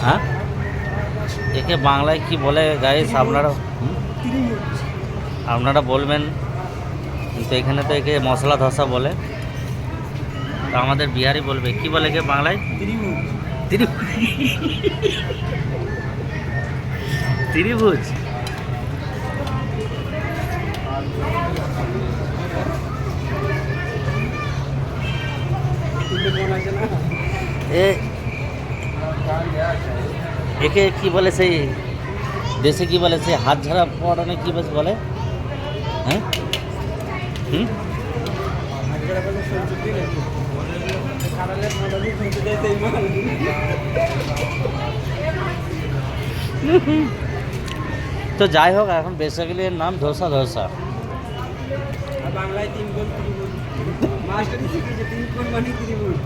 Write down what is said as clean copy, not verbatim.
হ্যাঁ, একে বাংলায় কি বলে গাইস আপনারা আপনারা বলবেন, কিন্তু এখানে তো একে মশলা ধোসা বলে। তো আমাদের বিহারি বলবে কি বলে একে বাংলায়? ত্রিভুজ। ত্রিভুজ। এ একে কি বলে, সেই দেশে কি বলে, সেই হাত ঝাড়া পড়ানো কি বেশ বলে? হ্যাঁ, হুম, তো যাই হোক, এখন বেসিক্যালি এর নাম ধোসা ধোসা। বাংলায় 3 গুণ ত্রিভুজ, মাস্টারি শিখেছে 3 গুণ মানে ত্রিভুজ।